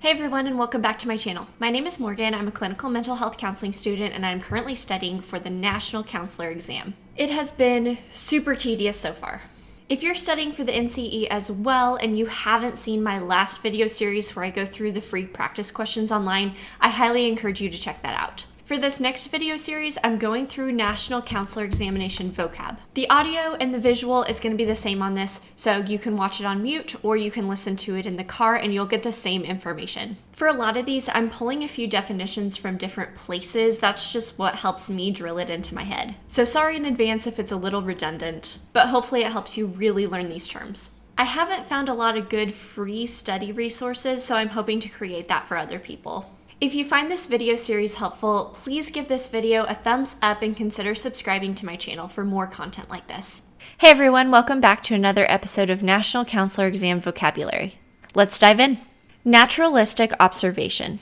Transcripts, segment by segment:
Hey everyone, and welcome back to my channel. My name is Morgan. I'm a clinical mental health counseling student, and I'm currently studying for the National Counselor exam. It has been super tedious so far. If you're studying for the NCE as well and you haven't seen my last video series where I go through the free practice questions online, I highly encourage you to check that out. For this next video series, I'm going through National Counselor Examination Vocab. The audio and the visual is going to be the same on this, so you can watch it on mute or you can listen to it in the car and you'll get the same information. For a lot of these, I'm pulling a few definitions from different places. That's just what helps me drill it into my head. So sorry in advance if it's a little redundant, but hopefully it helps you really learn these terms. I haven't found a lot of good free study resources, so I'm hoping to create that for other people. If you find this video series helpful, please give this video a thumbs up and consider subscribing to my channel for more content like this. Hey everyone, welcome back to another episode of National Counselor Exam Vocabulary. Let's dive in. Naturalistic observation.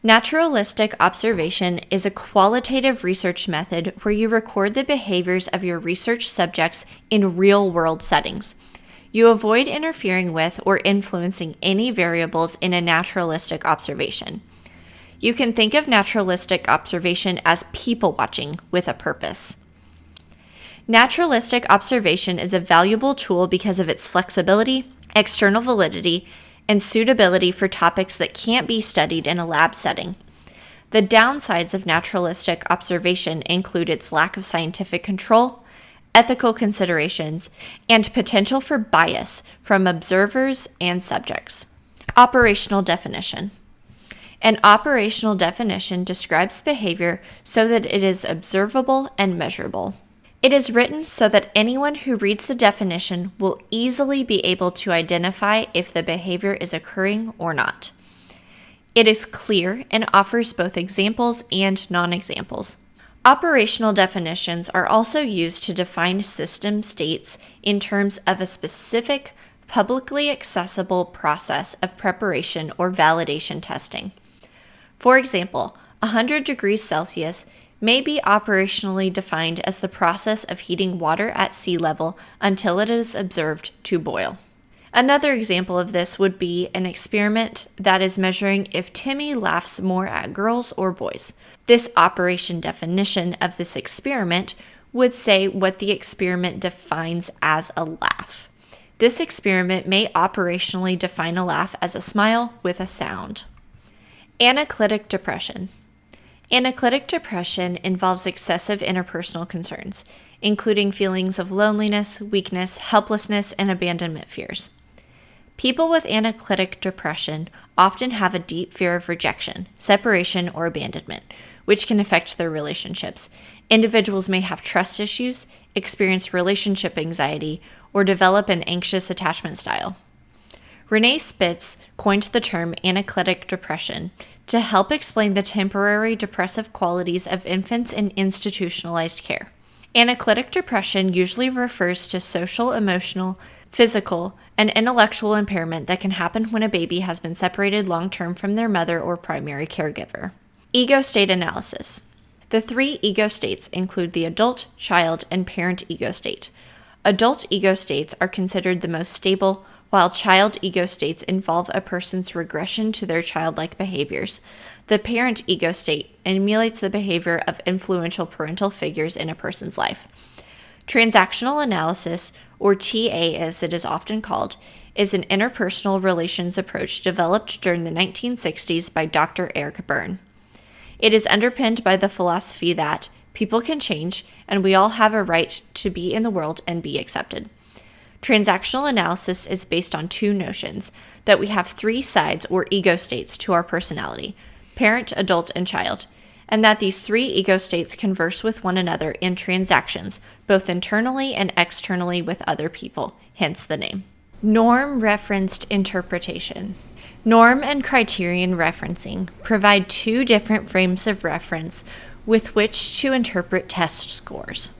Naturalistic observation is a qualitative research method where you record the behaviors of your research subjects in real-world settings. You avoid interfering with or influencing any variables in a naturalistic observation. You can think of naturalistic observation as people watching with a purpose. Naturalistic observation is a valuable tool because of its flexibility, external validity, and suitability for topics that can't be studied in a lab setting. The downsides of naturalistic observation include its lack of scientific control, ethical considerations, and potential for bias from observers and subjects. Operational definition. An operational definition describes behavior so that it is observable and measurable. It is written so that anyone who reads the definition will easily be able to identify if the behavior is occurring or not. It is clear and offers both examples and non-examples. Operational definitions are also used to define system states in terms of a specific, publicly accessible process of preparation or validation testing. For example, 100 degrees Celsius may be operationally defined as the process of heating water at sea level until it is observed to boil. Another example of this would be an experiment that is measuring if Timmy laughs more at girls or boys. This operation definition of this experiment would say what the experiment defines as a laugh. This experiment may operationally define a laugh as a smile with a sound. Anaclitic depression. Anaclitic depression involves excessive interpersonal concerns, including feelings of loneliness, weakness, helplessness, and abandonment fears. People with anaclitic depression often have a deep fear of rejection, separation, or abandonment, which can affect their relationships. Individuals may have trust issues, experience relationship anxiety, or develop an anxious attachment style. Renee Spitz coined the term anaclitic depression to help explain the temporary depressive qualities of infants in institutionalized care. Anaclitic depression usually refers to social, emotional, physical, and intellectual impairment that can happen when a baby has been separated long-term from their mother or primary caregiver. Ego state analysis. The 3 ego states include the adult, child, and parent ego state. Adult ego states are considered the most stable, while child ego states involve a person's regression to their childlike behaviors. The parent ego state emulates the behavior of influential parental figures in a person's life. Transactional analysis, or TA as it is often called, is an interpersonal relations approach developed during the 1960s by Dr. Eric Berne. It is underpinned by the philosophy that people can change and we all have a right to be in the world and be accepted. Transactional analysis is based on 2 notions, that we have 3 sides or ego states to our personality, parent, adult, and child, and that these 3 ego states converse with one another in transactions, both internally and externally with other people, hence the name. Norm-referenced interpretation. Norm and criterion referencing provide 2 different frames of reference with which to interpret test scores.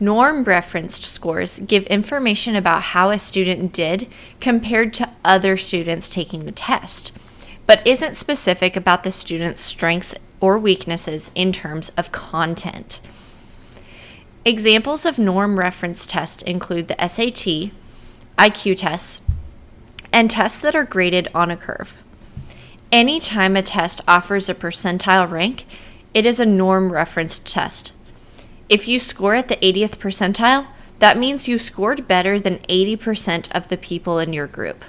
Norm-referenced scores give information about how a student did compared to other students taking the test, but isn't specific about the student's strengths or weaknesses in terms of content. Examples of norm-reference tests include the SAT, IQ tests, and tests that are graded on a curve. Anytime a test offers a percentile rank, it is a norm referenced test. If you score at the 80th percentile, that means you scored better than 80% of the people in your group.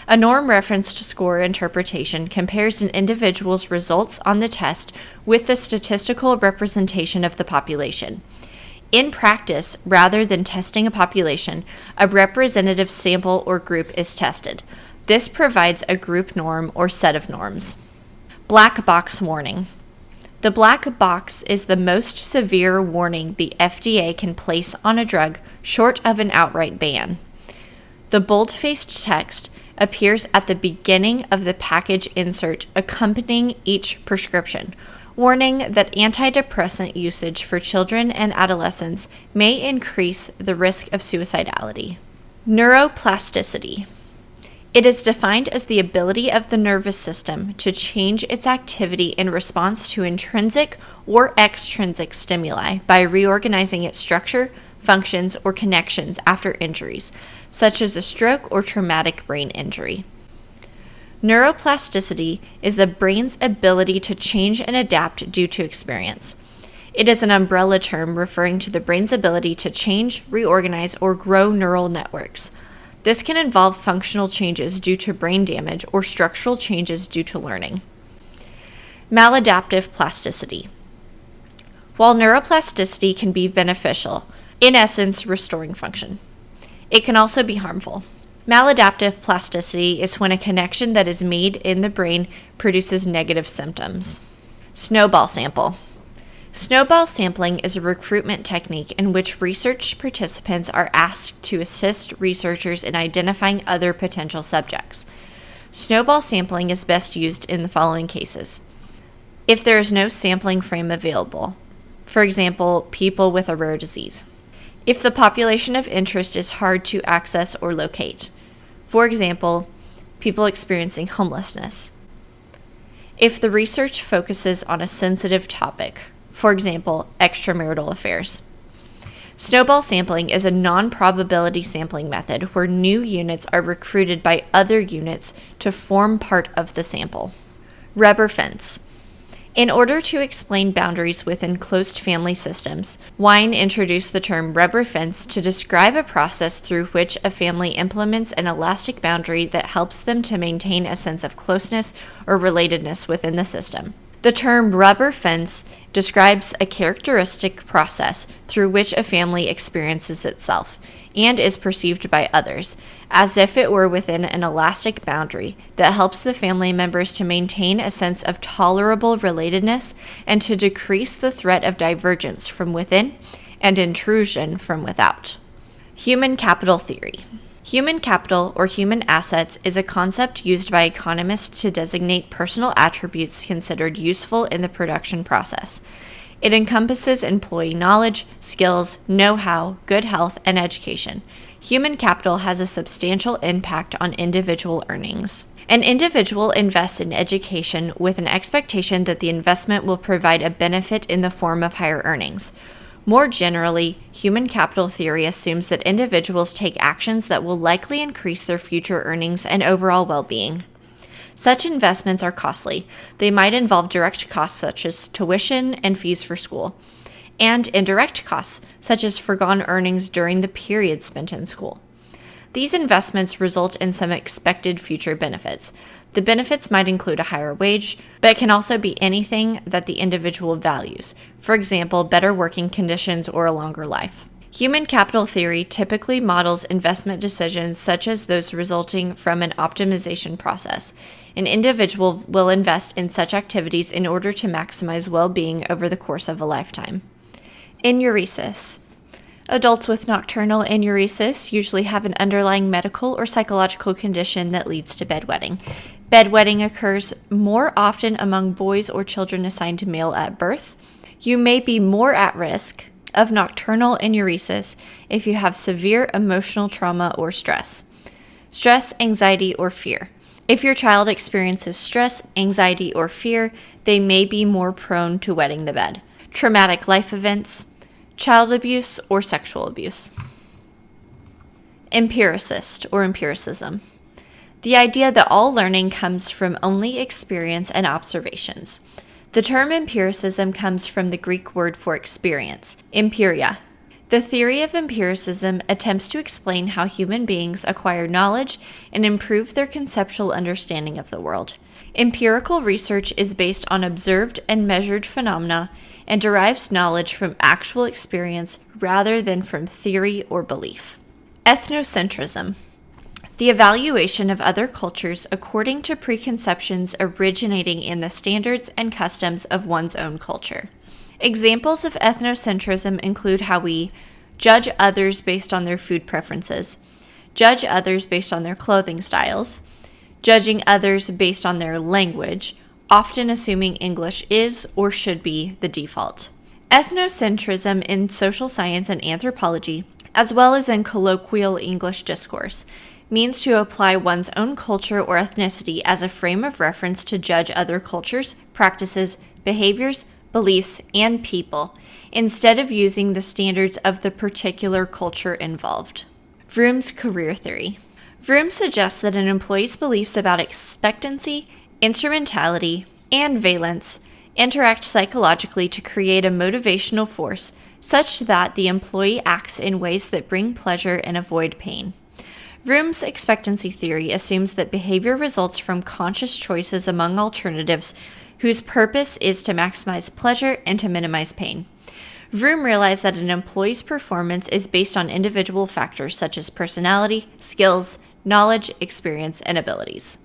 A norm referenced score interpretation compares an individual's results on the test with the statistical representation of the population. In practice, rather than testing a population, a representative sample or group is tested. This provides a group norm or set of norms. Black box warning. The black box is the most severe warning the FDA can place on a drug short of an outright ban. The bold-faced text appears at the beginning of the package insert accompanying each prescription, warning that antidepressant usage for children and adolescents may increase the risk of suicidality. Neuroplasticity. It is defined as the ability of the nervous system to change its activity in response to intrinsic or extrinsic stimuli by reorganizing its structure, functions, or connections after injuries, such as a stroke or traumatic brain injury. Neuroplasticity is the brain's ability to change and adapt due to experience. It is an umbrella term referring to the brain's ability to change, reorganize, or grow neural networks. This can involve functional changes due to brain damage or structural changes due to learning. Maladaptive plasticity. While neuroplasticity can be beneficial, in essence restoring function, it can also be harmful. Maladaptive plasticity is when a connection that is made in the brain produces negative symptoms. Snowball sample. Snowball sampling is a recruitment technique in which research participants are asked to assist researchers in identifying other potential subjects. Snowball sampling is best used in the following cases. If there is no sampling frame available, for example, people with a rare disease. If the population of interest is hard to access or locate, for example, people experiencing homelessness. If the research focuses on a sensitive topic, for example, extramarital affairs. Snowball sampling is a non-probability sampling method where new units are recruited by other units to form part of the sample. Rubber fence. In order to explain boundaries within closed family systems, Wine introduced the term rubber fence to describe a process through which a family implements an elastic boundary that helps them to maintain a sense of closeness or relatedness within the system. The term rubber fence describes a characteristic process through which a family experiences itself and is perceived by others, as if it were within an elastic boundary that helps the family members to maintain a sense of tolerable relatedness and to decrease the threat of divergence from within and intrusion from without. Human capital theory. Human capital or human assets is a concept used by economists to designate personal attributes considered useful in the production process. It encompasses employee knowledge, skills, know-how, good health, and education. Human capital has a substantial impact on individual earnings. An individual invests in education with an expectation that the investment will provide a benefit in the form of higher earnings. More generally, human capital theory assumes that individuals take actions that will likely increase their future earnings and overall well-being. Such investments are costly. They might involve direct costs such as tuition and fees for school, and indirect costs such as foregone earnings during the period spent in school. These investments result in some expected future benefits. The benefits might include a higher wage, but it can also be anything that the individual values, for example, better working conditions or a longer life. Human capital theory typically models investment decisions such as those resulting from an optimization process. An individual will invest in such activities in order to maximize well-being over the course of a lifetime. Enuresis. Adults with nocturnal enuresis usually have an underlying medical or psychological condition that leads to bedwetting. Bedwetting occurs more often among boys or children assigned to male at birth. You may be more at risk of nocturnal enuresis if you have severe emotional trauma or stress, anxiety, or fear. If your child experiences stress, anxiety, or fear, they may be more prone to wetting the bed. Traumatic life events, child abuse, or sexual abuse. Empiricist or empiricism. the idea that all learning comes from only experience and observations. The term empiricism comes from the Greek word for experience, empiria. The theory of empiricism attempts to explain how human beings acquire knowledge and improve their conceptual understanding of the world. Empirical research is based on observed and measured phenomena and derives knowledge from actual experience rather than from theory or belief. Ethnocentrism. The evaluation of other cultures according to preconceptions originating in the standards and customs of one's own culture. Examples of ethnocentrism include how we judge others based on their food preferences, judge others based on their clothing styles, judging others based on their language, often assuming English is or should be the default. Ethnocentrism in social science and anthropology, as well as in colloquial English discourse, means to apply one's own culture or ethnicity as a frame of reference to judge other cultures, practices, behaviors, beliefs, and people, instead of using the standards of the particular culture involved. Vroom's career theory. Vroom suggests that an employee's beliefs about expectancy, instrumentality, and valence interact psychologically to create a motivational force such that the employee acts in ways that bring pleasure and avoid pain. Vroom's expectancy theory assumes that behavior results from conscious choices among alternatives whose purpose is to maximize pleasure and to minimize pain. Vroom realized that an employee's performance is based on individual factors such as personality, skills, knowledge, experience, and abilities.